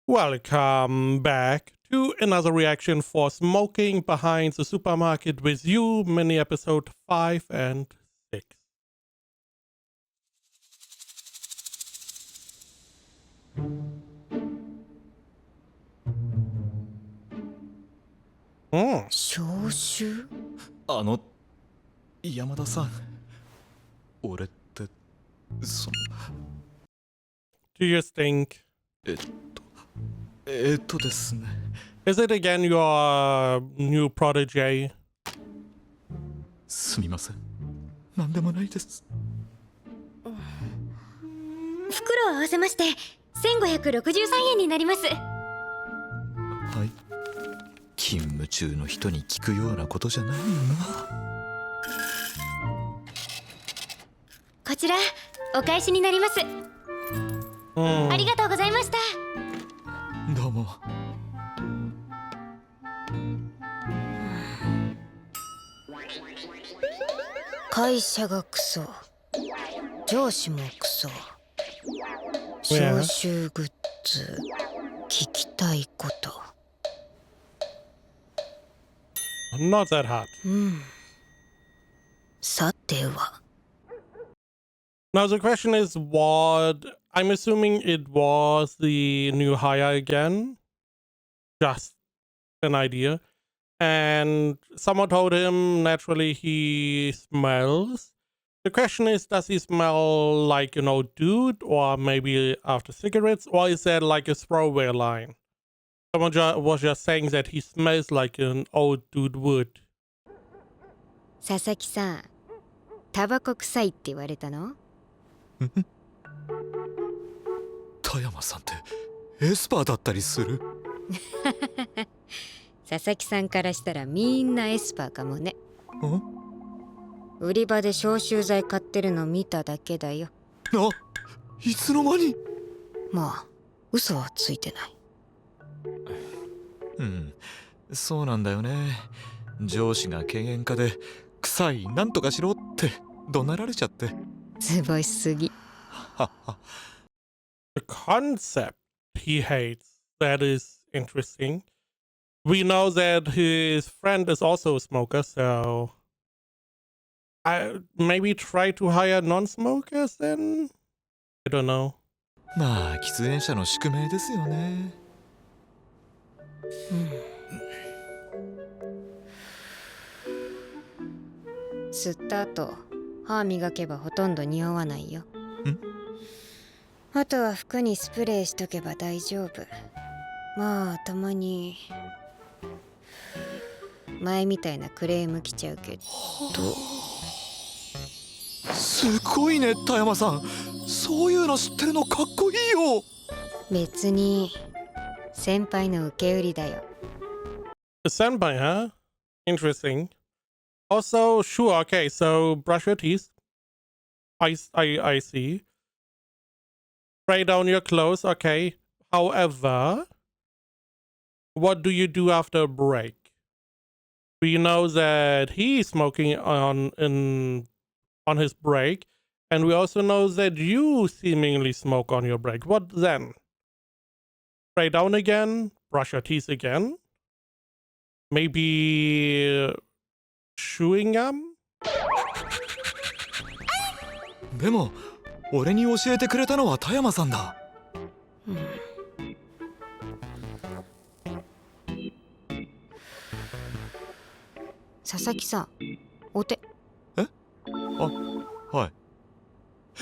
Welcome back to another reaction for Smoking Behind the Supermarket with You, mini episode 5 and 6. Hmm. 召集山田さん、俺って、Do you think? ですね。Is it again your new protege? すみません。なんでもないです。袋を合わせまして1563円になります。はい。勤務中の人に聞くようなことじゃないよな。こちらお返しになります。ありがとうございました。どうも。会社がクソ、上司もクソ。招集グッズ、聞きたいこと。Not that hard. さては。Now the question is what? I'm assuming it was the new hire again. Just an idea. And someone told him naturally he smells. The question is, does he smell like, dude, or maybe after cigarettes, or is that like a throwaway line? Someone was just saying that he smells like an old dude would. 佐々木さん、タバコ臭いって言われたの？田山さんってエスパーだったりする？佐々木さんからしたらみんなエスパーかもね。売り場で消臭剤買ってるの見ただけだよ。いつの間に？まあ嘘はついてない。そうなんだよね。上司が敬遠家で臭いなんとかしろって怒鳴られちゃって。図星すぎ。The concept he hates, that is interesting. We know that his friend is also a smoker, so I maybe try to hire non-smokers then? I don't know. まあ喫煙者の宿命ですよね。吸った後、歯磨けばほとんど匂わないよ。あとは服にスプレーしとけば大丈夫。まあたまに前みたいなクレーム来ちゃうけど。すごいね、田山さん。そういうの知ってるのかっこいいよ。別に先輩の受け売りだよ。A senpai, huh? Interesting. Also, sure, okay, so brush your teeth. I see. Spray down your clothes, okay. However, what do you do after a break? We know that he's smoking on his break, and we also know that you seemingly smoke on your break. What then? Spray down again? Brush your teeth again? Maybe chewing gum? でも俺に教えてくれたのは田山さんだ。佐々木さん、お手。は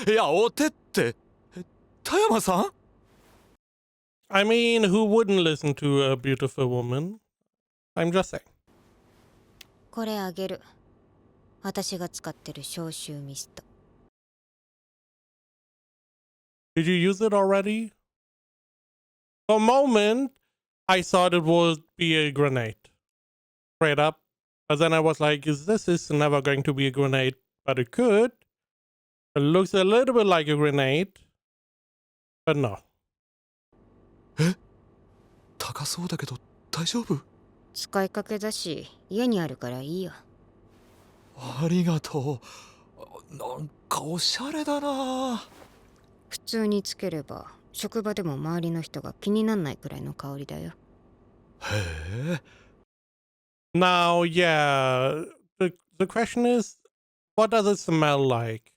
い。いや、お手って、田山さん？ I mean, who wouldn't listen to a beautiful woman? I'm just saying. これあげる。私が使ってる消臭ミスト。Did you use it already? For a moment, I thought it would be a grenade. Straight up. But then I was like, this is never going to be a grenade. But it could. It looks a little bit like a grenade. But no. 高そうだけど大丈夫？使いかけだし、家にあるからいいよ。ありがとう。なんかおしゃれだな。普通につければ職場でも周りの人が気になんないくらいの香りだよ。へえ。 Now, yeah, the question is, what does it smell like?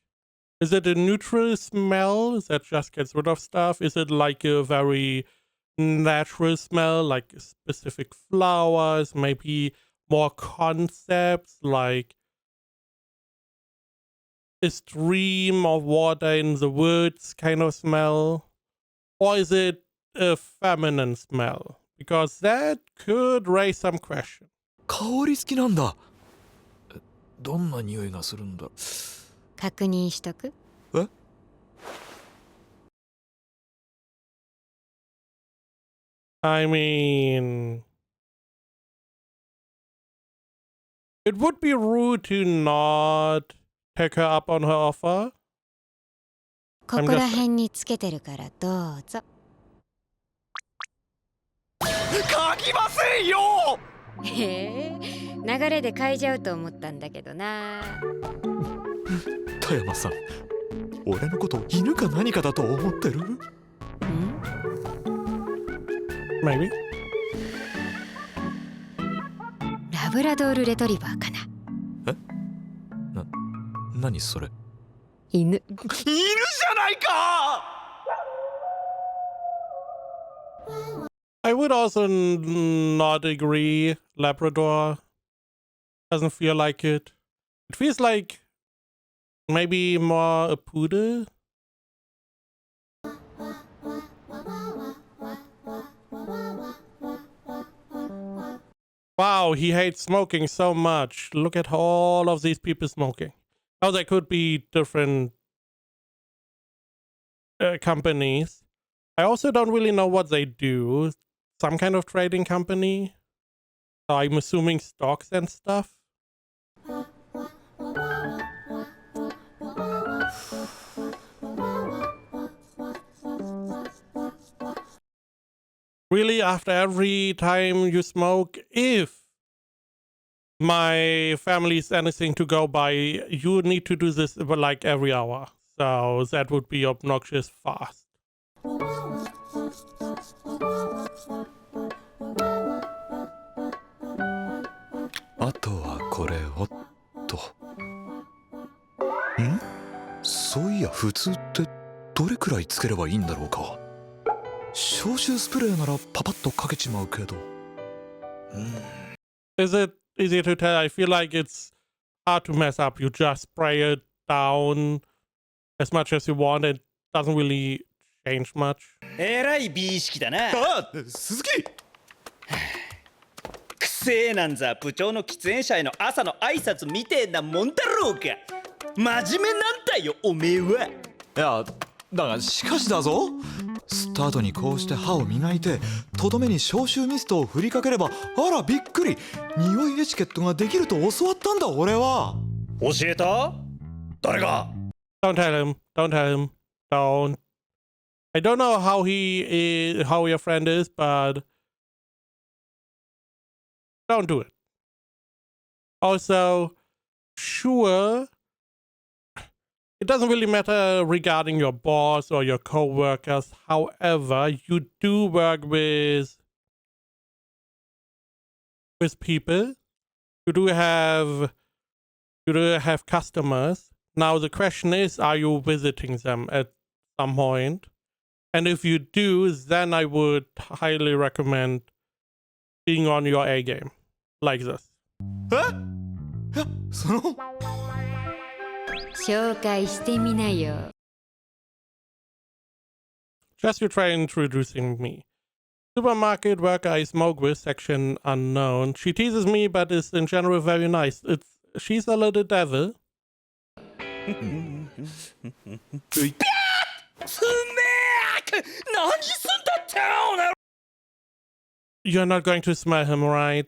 Is it a neutral smell that just gets rid of stuff? Is it like a very natural smell, like specific flowers, maybe more concepts, like a stream of water in the woods kind of smell? Or is it a feminine smell? Because that could raise some question. 香り好きなんだ。どんな匂いがするんだ。確認しとく？え？ I mean, it would be rude to not take her up on her offer. ここら辺につけてるからどうぞ。嗅ぎませんよ。へえ、流れで嗅いじゃうと思ったんだけどな。田山さん、俺のこと犬か何かだと思ってる？ Maybe. ラブラドールレトリバーかな。何それ？犬。犬じゃないか！ I would also not agree. Labrador doesn't feel like it. It feels like maybe more a poodle. Wow, he hates smoking so much. Look at all of these people smoking. Now there could be different companies. I also don't really know what they do. Some kind of trading company. So I'm assuming stocks and stuff. Really, after every time you smoke, if my family is anything to go by, you need to do this like every hour. So that would be obnoxious fast. あとはこれをと。ん？そういや普通ってどれくらいつければいいんだろうか。消臭スプレーならパパッとかけちまうけど。Is it easy to tell? I feel like it's hard to mess up. You just spray it down as much as you want. It doesn't really change much. えらい美意識だな。あ、鈴木。くせえなんざ部長の喫煙者への朝の挨拶みてえなもんだろうか。真面目なんだよおめえは。いや、だがしかしだぞ。スタートにこうして歯を磨いてとどめに消臭ミストを振りかければ、あらびっくり、匂いエチケットができると教わったんだ俺は。教えた？誰が？ Don't tell him. Don't tell him. Don't. I don't know how how your friend is, but don't do it. Also, sure, it doesn't really matter regarding your boss or your co-workers. However, you do work with people. You do have customers. Now the question is, are you visiting them at some point? And if you do, then I would highly recommend being on your A game, like this. え？いや、その。紹介してみなよ。Just you try introducing me. Supermarket worker I smoke with, section unknown. She teases me, but is in general very nice. She's a little devil. すめえ！何すんだっておな。 You're not going to smell him, right?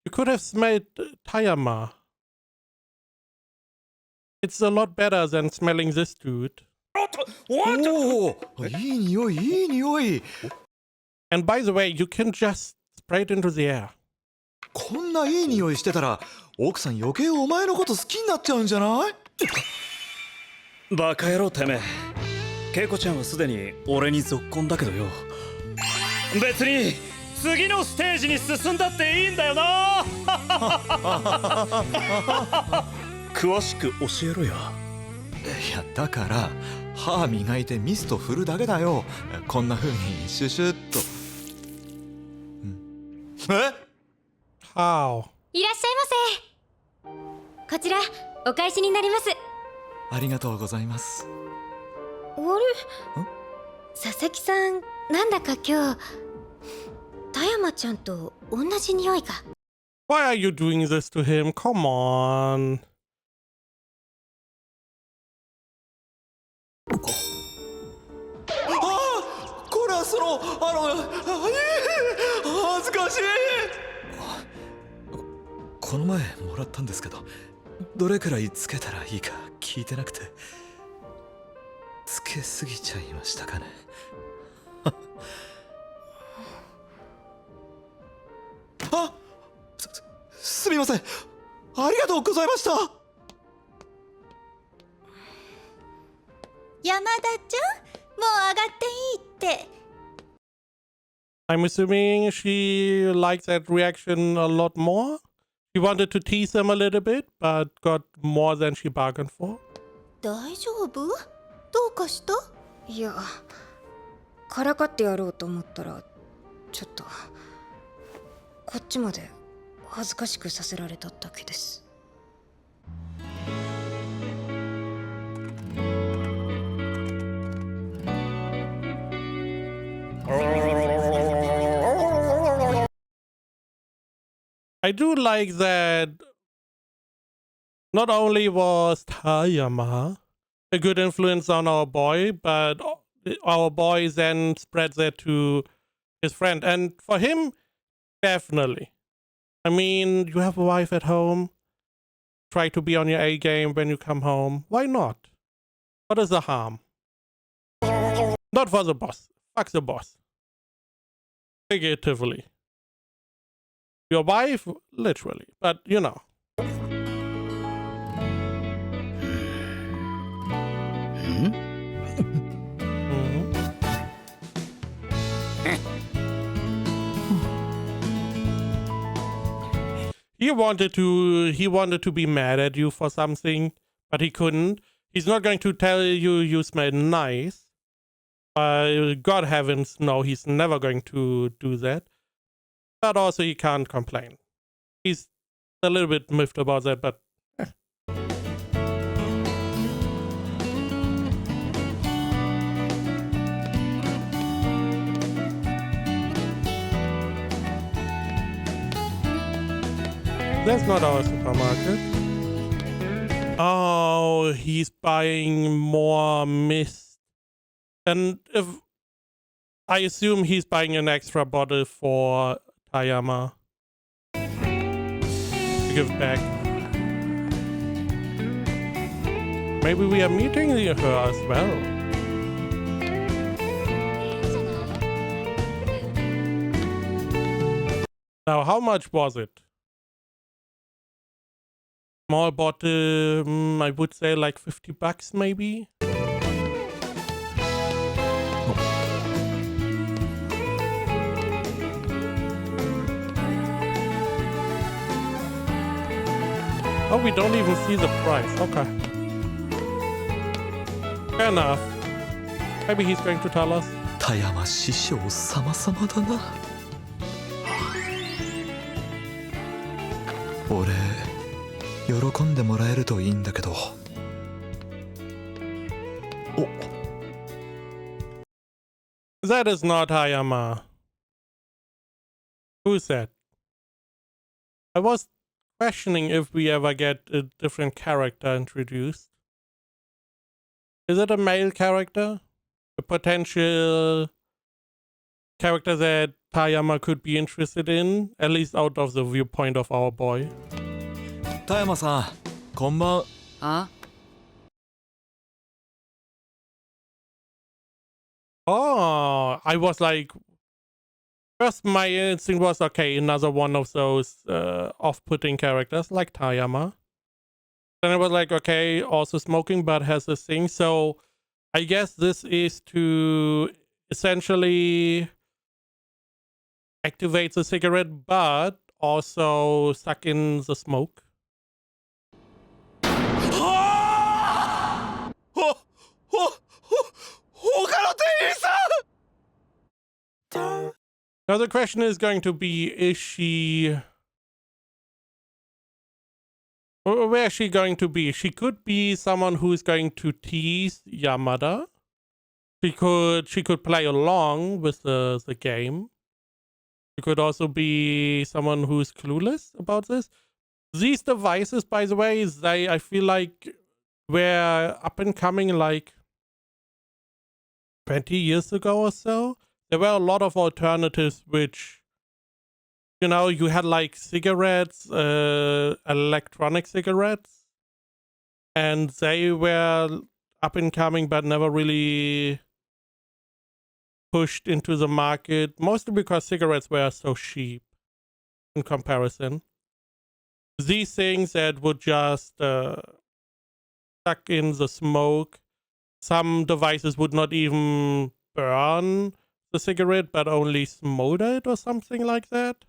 You could have smelled Tayama. It's a lot better than smelling this dude. おお、いい匂いいい匂い。 And by the way, you can just spray it into the air. こんないい匂いしてたら奥さん余計お前のこと好きになっちゃうんじゃない？バカ野郎てめえ。恵子ちゃんはすでに俺にぞっこんだけどよ。別に次のステージに進んだっていいんだよな。詳しく教えろよ。いやだから歯磨いてミスト振るだけだよ。こんな風にシュシュッと。え How? いらっしゃいませ。こちらお返しになります。ありがとうございます。あれ、佐々木さん、なんだか今日田山ちゃんと同じ匂いが。 Why are you doing this to him? Come on. あこれはその恥ずかしい。この前もらったんですけど、どれくらいつけたらいいか聞いてなくて、つけすぎちゃいましたかね。あすみません、ありがとうございました。山田ちゃん、もう上がっていいって。 I'm assuming she likes that reaction a lot more. She wanted to tease him a little bit, but got more than she bargained for. 大丈夫？どうかした？いや、からかってやろうと思ったらちょっとこっちまで恥ずかしくさせられただけです。I do like that not only was Tayama a good influence on our boy, but our boy then spreads that to his friend. And for him, definitely. I mean, you have a wife at home. Try to be on your A game when you come home. Why not? What is the harm? Not for the boss. Fuck the boss. Figuratively. Your wife, literally. But, you know. He wanted to be mad at you for something, but he couldn't. He's not going to tell you you smell nice. God heavens, no, he's never going to do that. But also he can't complain. He's a little bit miffed about that, but that's not our supermarket. Oh, he's buying more mist. And if I assume he's buying an extra bottle for Tayama to give back. Maybe we are meeting her as well. Now, how much was it? Small bottle, I would say like $50 maybe. Oh, we don't even see the price. Okay. Fair enough. Maybe he's going to tell us. 田山師匠様々だな。俺喜んでもらえるといいんだけど。お That is not Hayama. Who's that? I was questioning if we ever get a different character introduced. Is it a male character? A potential character that Tayama could be interested in, at least out of the viewpoint of our boy. 田山さん、こんばん。あ Oh, I was like, first my instinct was, okay, another one of those off-putting characters like Tayama. Then I was like, okay, also smoking but has this thing. So I guess this is to essentially activate the cigarette, but also suck in the smoke. 他の店員さん Now the question is going to be, is she... Where is she going to be? She could be someone who is going to tease Yamada. She could play along with the game. She could also be someone who's clueless about this. These devices, by the way, I feel like were up and coming like 20 years ago or so. There were a lot of alternatives which, you know, you had like cigarettes, electronic cigarettes, and they were up and coming but never really pushed into the market, mostly because cigarettes were so cheap in comparison. These things that would just suck in the smoke. Some devices would not even burn the cigarette, but only smolder it or something like that,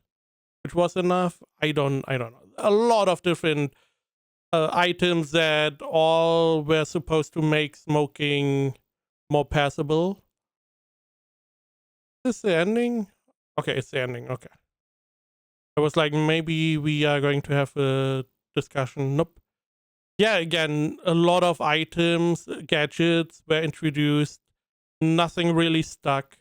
which was enough. I don't know. A lot of different items that all were supposed to make smoking more passable. Is this the ending? Okay, it's the ending. Okay. I was like, maybe we are going to have a discussion. Nope. Yeah, again, a lot of items, gadgets were introduced. Nothing really stuck.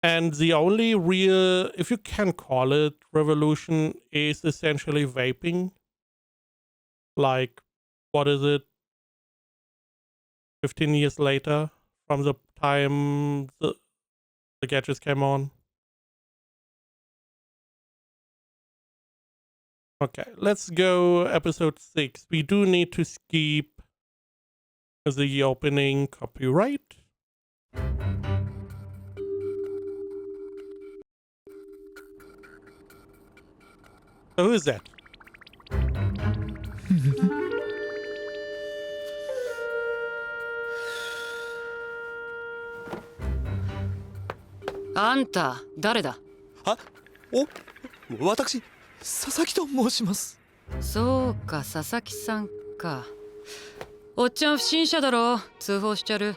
And the only real, if you can call it, revolution is essentially vaping. Like, what is it? 15 years later from the time the gadgets came on. Okay, let's go episode 6. We do need to skip the opening copyright. So who is that? あんた誰だ。あ、私佐々木と申します。そうか、佐々木さんか。おっちゃん不審者だろ。通報しちゃる。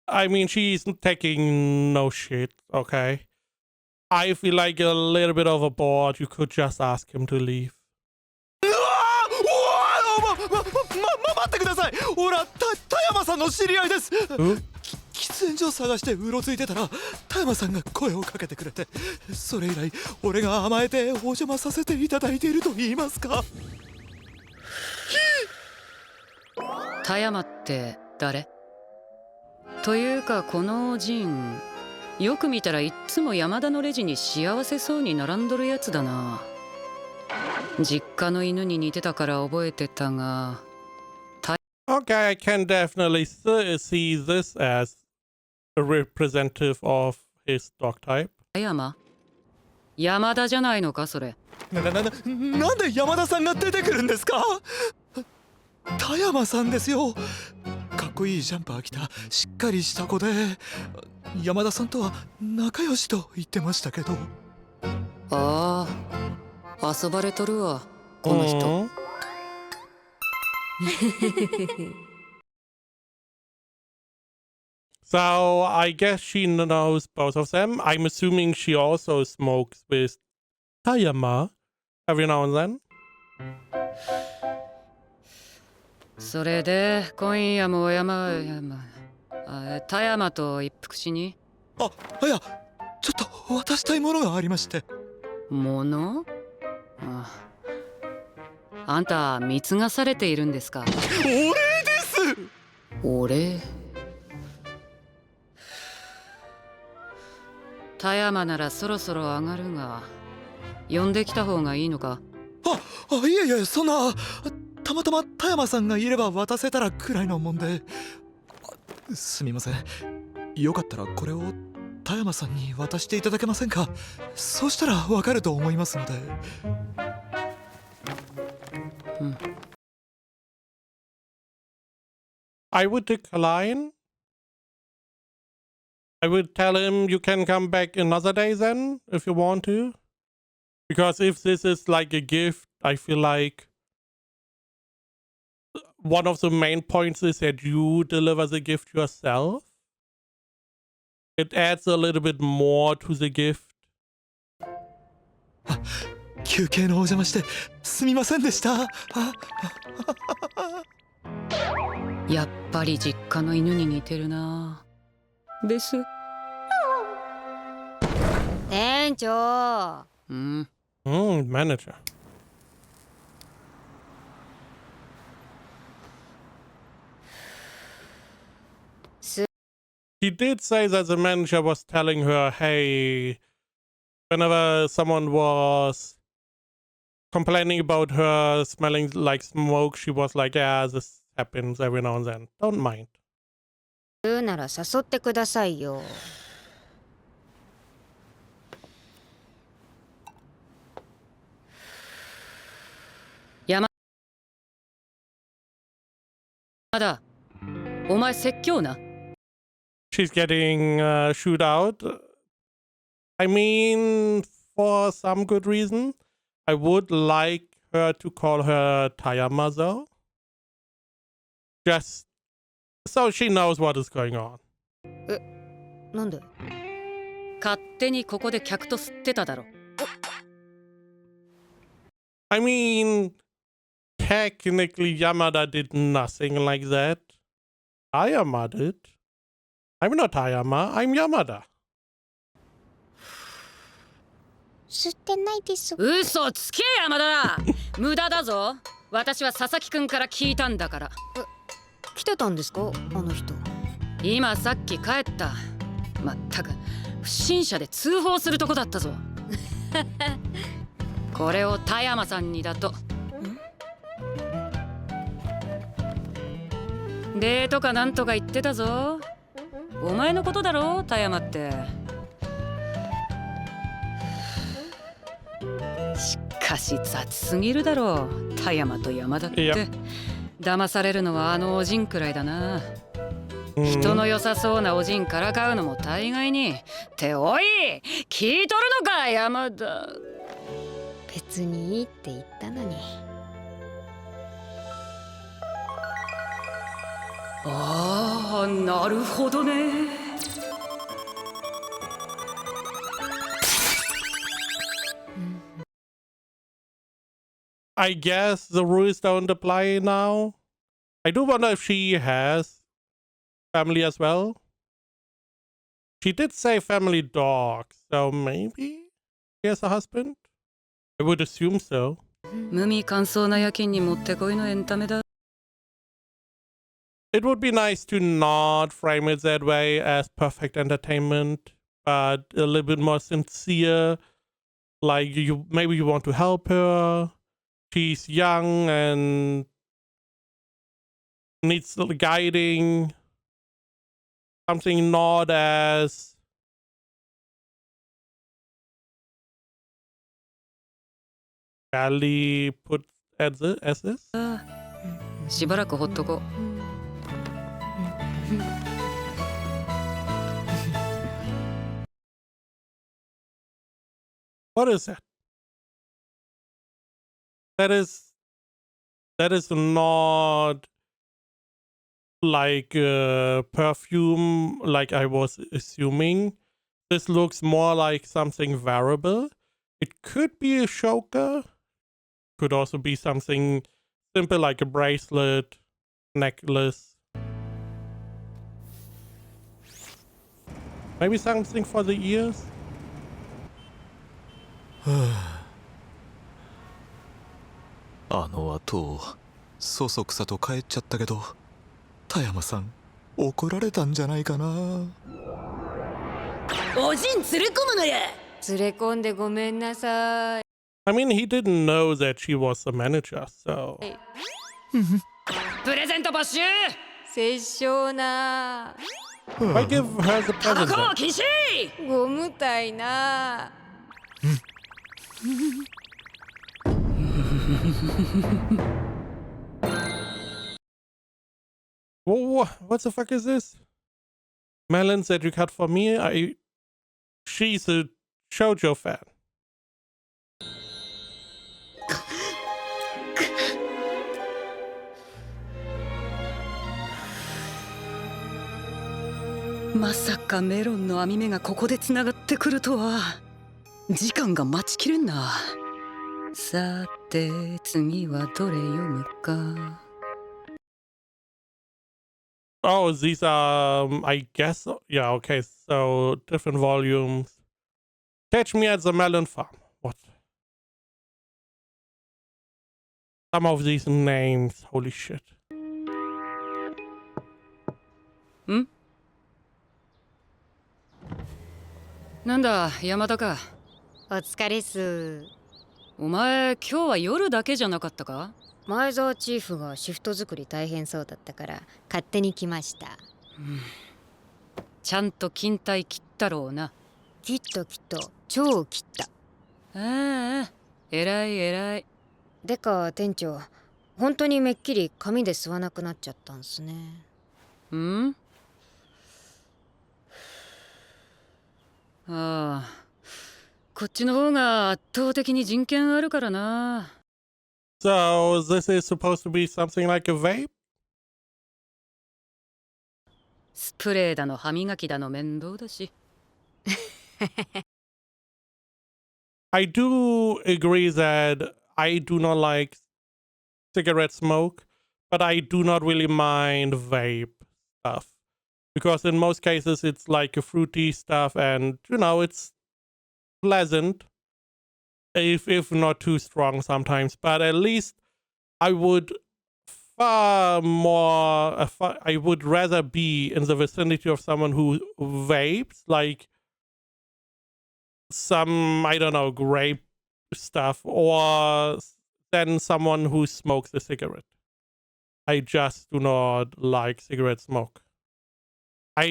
I mean, she's taking no shit, okay? I feel like a little bit overboard. You could just ask him to leave. 待ってください。ほら、田山さんの知り合いです。 Who? 喫煙所を探してうろついてたら田山さんが声をかけてくれて、それ以来俺が甘えてお邪魔させていただいていると言いますか。田山って誰？というかこのジン、よく見たらいっつも山田のレジに幸せそうに並んどるやつだな。実家の犬に似てたから覚えてたが。Okay, I can definitely see this as a representative of his dog type. 田山田じゃないのかそれ。なんで山田さんが出てくるんですか。田山さんですよ。かっこいいジャンパー着たしっかりした子で、山田さんとは仲良しと言ってましたけど。ああ、遊ばれとるわこの人。So I guess she knows both of them. I'm assuming she also smokes with Tayama every now and then. それで今夜も田山と一服しに。いや、ちょっと渡したいものがありまして。もの？あんた貢がされているんですか。お礼です。お礼？田山ならそろそろ上がるが、呼んできた方がいいのか。いやいや、そんな、たまたま田山さんがいれば渡せたらくらいのもんで。すみません。よかったらこれを田山さんに渡していただけませんか。そうしたらわかると思いますので。うん。I would decline. I would tell him you can come back another day then if you want to. Because if this is like a gift, I feel like one of the main points is that you deliver the gift yourself. It adds a little bit more to the gift. 休憩のお邪魔してすみませんでした。やっぱり実家の犬に似てるな。ベス。店長。うん。Manager. He did say that the manager was telling her, hey, whenever someone was complaining about her smelling like smoke, she was like, yeah, this happens every now and then. Don't mind. 言うなら誘ってくださいよ。山田、お前説教な。She's getting shooed out. I mean, for some good reason. I would like her to call her Tayama though. Just so she knows what is going on. なんで？勝手にここで客と吸ってただろ。I mean, technically Yamada did nothing like that. Tayama did. I'm not Tayama, I'm Yamada. 吸ってないです。嘘つけ山田。無駄だぞ。私は佐々木くんから聞いたんだから。来てたんですかあの人。今さっき帰った。まったく不審者で通報するとこだったぞ。これを田山さんにだと。デートかなんとか言ってたぞ。お前のことだろ田山って。しかし雑すぎるだろう田山と山田って。いや騙されるのはあのおじんくらいだな。人の良さそうなおじんからかうのも大概に。っておい聞いとるのか山田。別にいいって言ったのに。ああなるほどね。I guess the rules don't apply now. I do wonder if she has family as well. She did say family dog, so maybe she has a husband? I would assume so. 無味乾燥な夜勤にもってこいのエンタメだ。It would be nice to not frame it that way as perfect entertainment, but a little bit more sincere. Like maybe you want to help her. She's young and needs guiding. Something not as badly put as this. しばらくほっとこう。What is that? That is not like perfume like I was assuming. This looks more like something wearable. It could be a choker. Could also be something simple like a bracelet, necklace. Maybe something for the ears? あの後そそくさと帰っちゃったけど田山さん怒られたんじゃないかな。おじん連れ込むのや。連れ込んでごめんなさい。I mean, he didn't know that she was the manager, so. プレゼント没収。殺生な。 I give her the タバ present. コ then. 禁止。ゴムたいな。What the fuck is this? Melons that you cut for me? She's a shoujo fan.まさかメロンの網目がここでつながってくるとは。時間が待ちきれんな。さて次はどれ読むか。Oh, these are, I guess, yeah, okay, so different volumes. Catch Me at the Melon Farm. What? Some of these names, holy shit. ん？なんだ、山田か。お疲れっす。お前、今日は夜だけじゃなかったか？前澤チーフがシフト作り大変そうだったから勝手に来ました。ちゃんと勤怠切ったろうな。切った超切った。ああ、偉い偉い。でか店長、本当にめっきり紙で吸わなくなっちゃったんすね。ん？ああ、こっちの方が圧倒的に人権あるからな。So, this is supposed to be something like a vape? スプレーだの歯磨きだの面倒だし。I do agree that I do not like cigarette smoke, but I do not really mind vape stuff. Because in most cases it's like a fruity stuff and, you know, it's pleasant. If not too strong sometimes, but at least I would I would rather be in the vicinity of someone who vapes, like some, I don't know, grape stuff, or than someone who smokes a cigarette. I just do not like cigarette smoke. I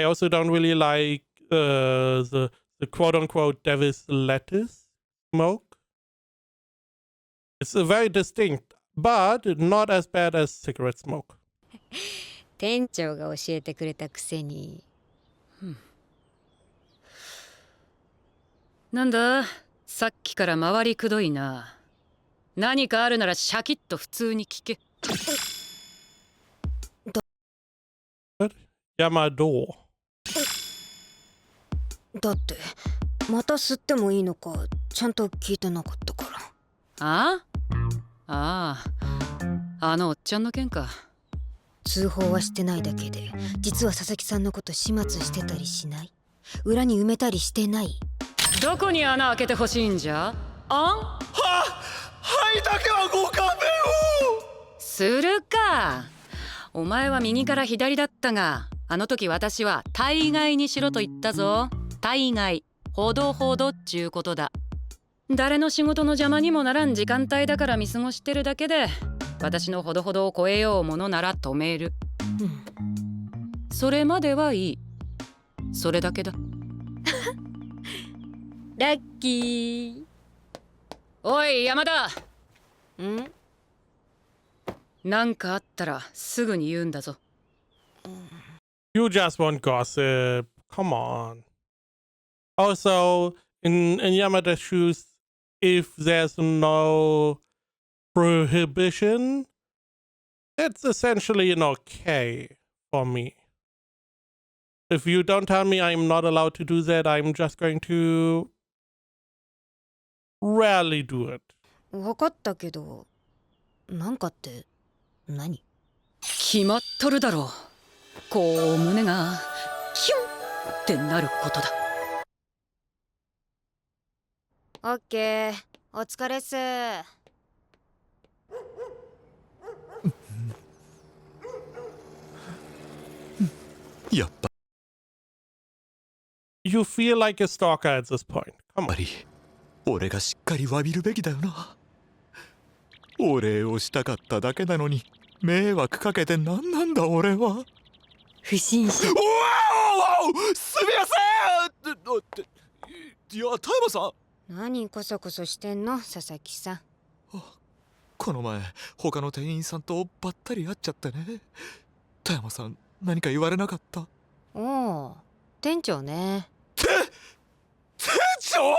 also don't really like the quote-unquote devil's lettuce smoke. It's very distinct, but not as bad as cigarette smoke. 店長が教えてくれたくせに。なんだ、さっきから回りくどいな。何かあるならシャキッと普通に聞け。Yamado. だってまた吸ってもいいのかちゃんと聞いてなかったから。ああ、あのおっちゃんの件か。通報はしてないだけで実は佐々木さんのこと始末してたりしない？裏に埋めたりしてない？どこに穴開けてほしいんじゃ？はいだけはご勘弁を。するか。お前は右から左だったが、あの時私は大概にしろと言ったぞ。大概、ほどほどっちゅうことだ。誰の仕事の邪魔にもならん時間帯だから見過ごしてるだけで、私のほどほどを超えようものなら止める。それまではいい。それだけだ。ラッキー。おい山田。ん？なんかあったらすぐに言うんだぞ。You just want gossip. Come on. Also, in Yamada's shoes, if there's no prohibition, it's essentially an okay for me. If you don't tell me I'm not allowed to do that, I'm just going to rarely do it. 分かったけど、なんかって何？決まっとるだろう。こう胸がキュンってなることだ。オッケー、お疲れっす。やっぱ You feel like a stalker at this point. Come on. り俺がしっかり詫びるべきだよな。お礼をしたかっただけなのに迷惑かけてなんなんだ俺は。不審者。うわおすみません。いや田山さん。何コソコソしてんの佐々木さん。この前他の店員さんとばったり会っちゃってね。田山さん何か言われなかった？おお、店長ね。店長！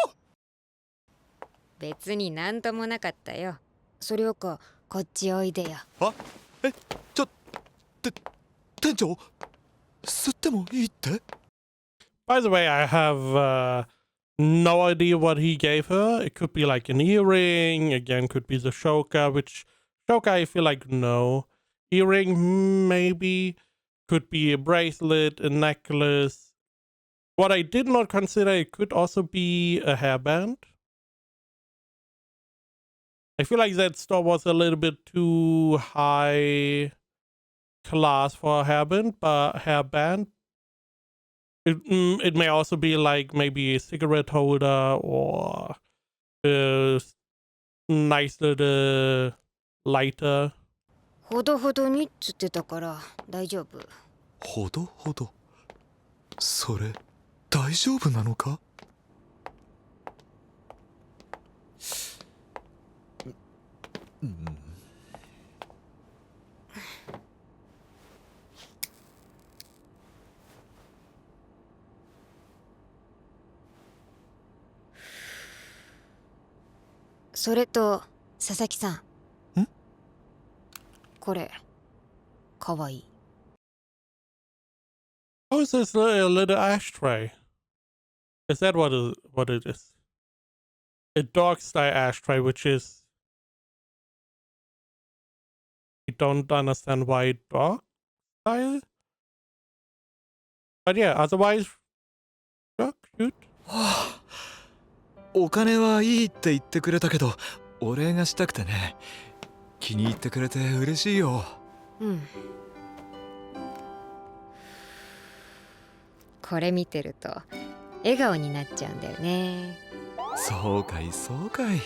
別になんともなかったよ。それよかこっちおいでよ。店長吸ってもいいって？ By the way, I have no idea what he gave her. It could be like an earring, again, could be the choker, which choker I feel like no. Earring, maybe. Could be a bracelet, a necklace. What I did not consider, it could also be a hairband. I feel like that store was a little bit too high class for a hairband. It may also be like maybe a cigarette holder or a nice little lighter. ほどほどにっつってたから大丈夫。ほどほど。それ大丈夫なのか？それと佐々木さん。ん？これかわいい。Oh, is this a little ashtray? Is that what it is? A dog style ashtray, which is... I don't understand why dog style? But yeah, otherwise... cute. お金はいいって言ってくれたけどお礼がしたくてね。気に入ってくれて嬉しいよ。うん。これ見てると笑顔になっちゃうんだよね。そうかいそうかい。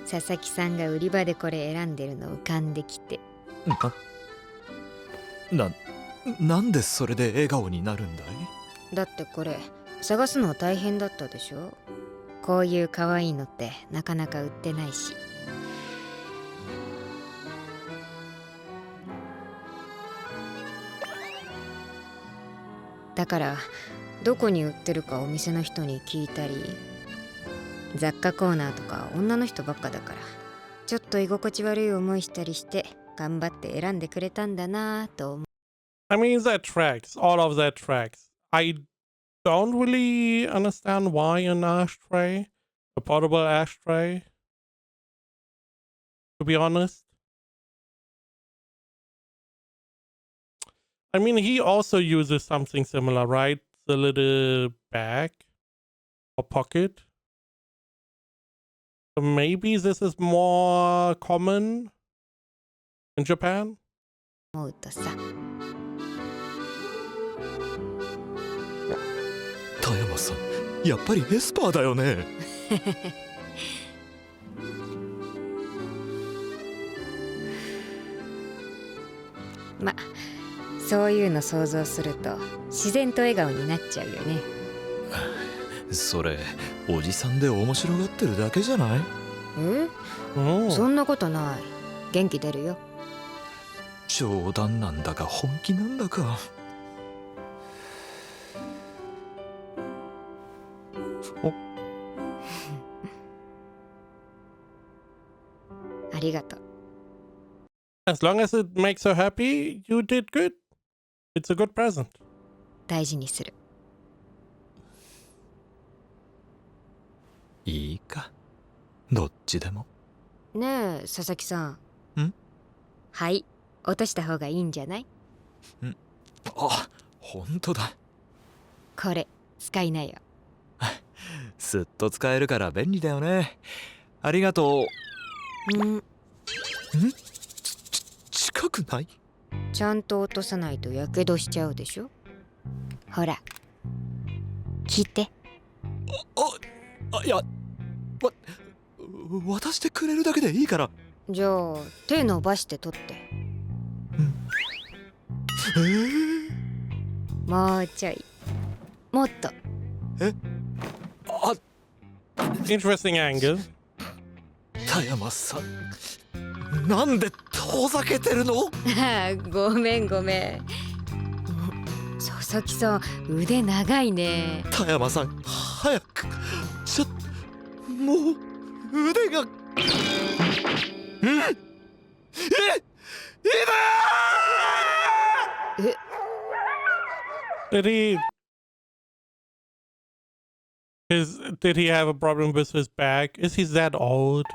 佐々木さんが売り場でこれ選んでるの浮かんできて。なんでそれで笑顔になるんだい？だってこれ探すの大変だったでしょ。こういう可愛いのってなかなか売ってないし。だからどこに売ってるかお店の人に聞いたり、雑貨コーナーとか女の人ばっかだからちょっと居心地悪い思いしたりして頑張って選んでくれたんだなぁと思う。 I mean, that tracks. All of that tracks. I don't really understand why an ashtray, a portable ashtray, to be honest. I mean, he also uses something similar, right? The little bag or pocket. So maybe this is more common in Japan? 思うとさ。田山さんやっぱりエスパーだよね。ま、そういうの想像すると自然と笑顔になっちゃうよね。それおじさんで面白がってるだけじゃない？そんなことない。元気出るよ。冗談なんだか本気なんだか。ありがとう。As long as it makes her happy, you did good. It's a good present. 大事にする。いいか、どっちでも。ねえ佐々木さん。ん？はい、落とした方がいいんじゃない？あ、本当だ。これ使いなよ。すっと使えるから便利だよね。ありがとう。近くない？ちゃんと落とさないとやけどしちゃうでしょ。ほら聞いて。いや、渡してくれるだけでいいから。じゃあ手伸ばして取って。もうちょい。もっと。Interesting angle. 田山さんなんで遠ざけてるの？ああ、ごめんごめん。佐々木さん、腕長いね。田山さん、早く。もう腕が。Did he have a problem with his back? Is he that old?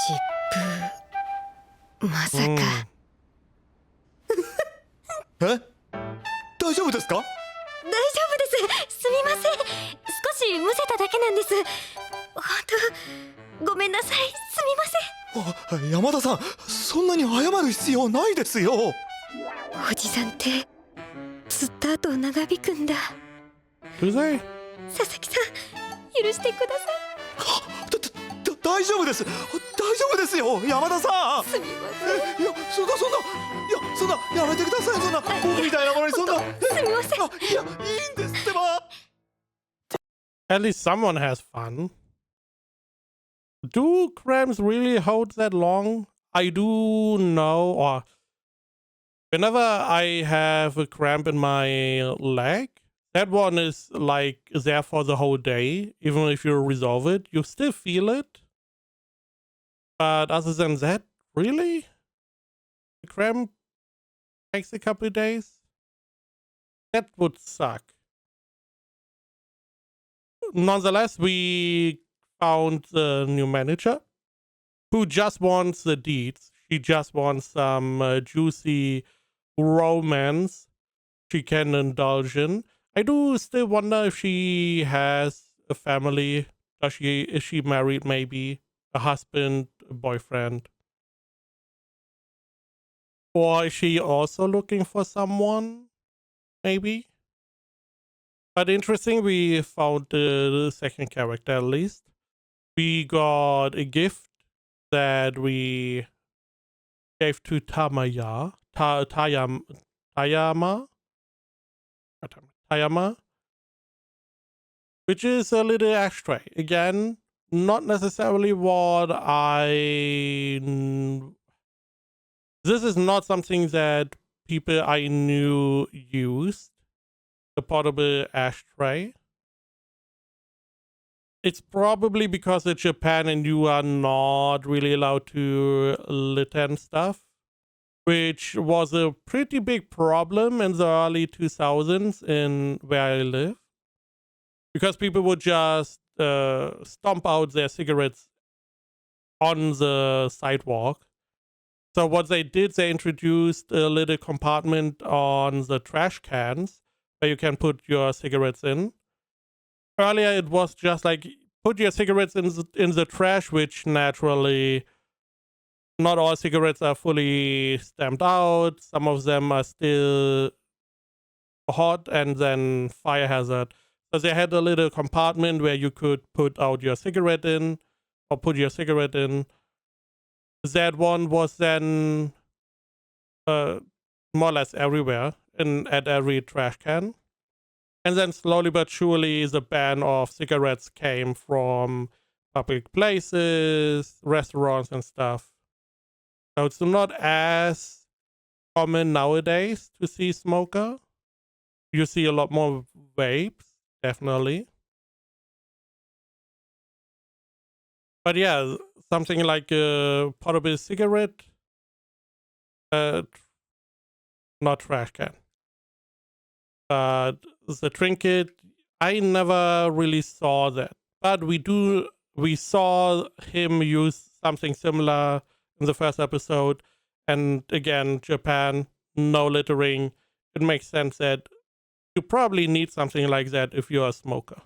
疾風。まさか。え？大丈夫ですか？大丈夫です。すみません。少しむせただけなんです。本当ごめんなさい。すみません。山田さん、そんなに謝る必要ないですよ。おじさんってずっと後を長引くんだ。 Do they? 佐々木さん、許してください。大丈夫です。大丈夫ですよ、山田さん。すみません。いや、そんなやめてください。そんな僕みたいなものにそんな。すみません。いや、いいんですってば。 At least someone has fun. Do cramps really hold that long? I do know, or whenever I have a cramp in my leg, that one is like there for the whole day. Even if you resolve it, you still feel it. But other than that, really? The cramp takes a couple of days? That would suck. Nonetheless, we found the new manager who just wants the deeds. She just wants some juicy romance she can indulge in. I do still wonder if she has a family. Is she married? Maybe a husband, a boyfriend, or is she also looking for someone? Maybe. But interesting, we found the second character at least. We got a gift that we gave to Tayama, which is a little ashtray. Again, not necessarily what this is not something that people I knew used. The portable ashtray. It's probably because it's Japan and you are not really allowed to litter and stuff, which was a pretty big problem in the early 2000s in where I live, because people would just stomp out their cigarettes on the sidewalk. So what they did, they introduced a little compartment on the trash cans where you can put your cigarettes in. Earlier, it was just like, put your cigarettes in the trash, which naturally, not all cigarettes are fully stamped out. Some of them are still hot and then fire hazard. So they had a little compartment where you could put out your cigarette in, or put your cigarette in. That one was then more or less everywhere, at every trash can. And then slowly but surely the ban of cigarettes came from public places, restaurants and stuff. So it's not as common nowadays to see smoker. You see a lot more vapes, definitely. But yeah, something like a portable cigarette, not trash can. But the trinket, I never really saw that. But we saw him use something similar in the first episode. And again, Japan, no littering. It makes sense that you probably need something like that if you're a smoker.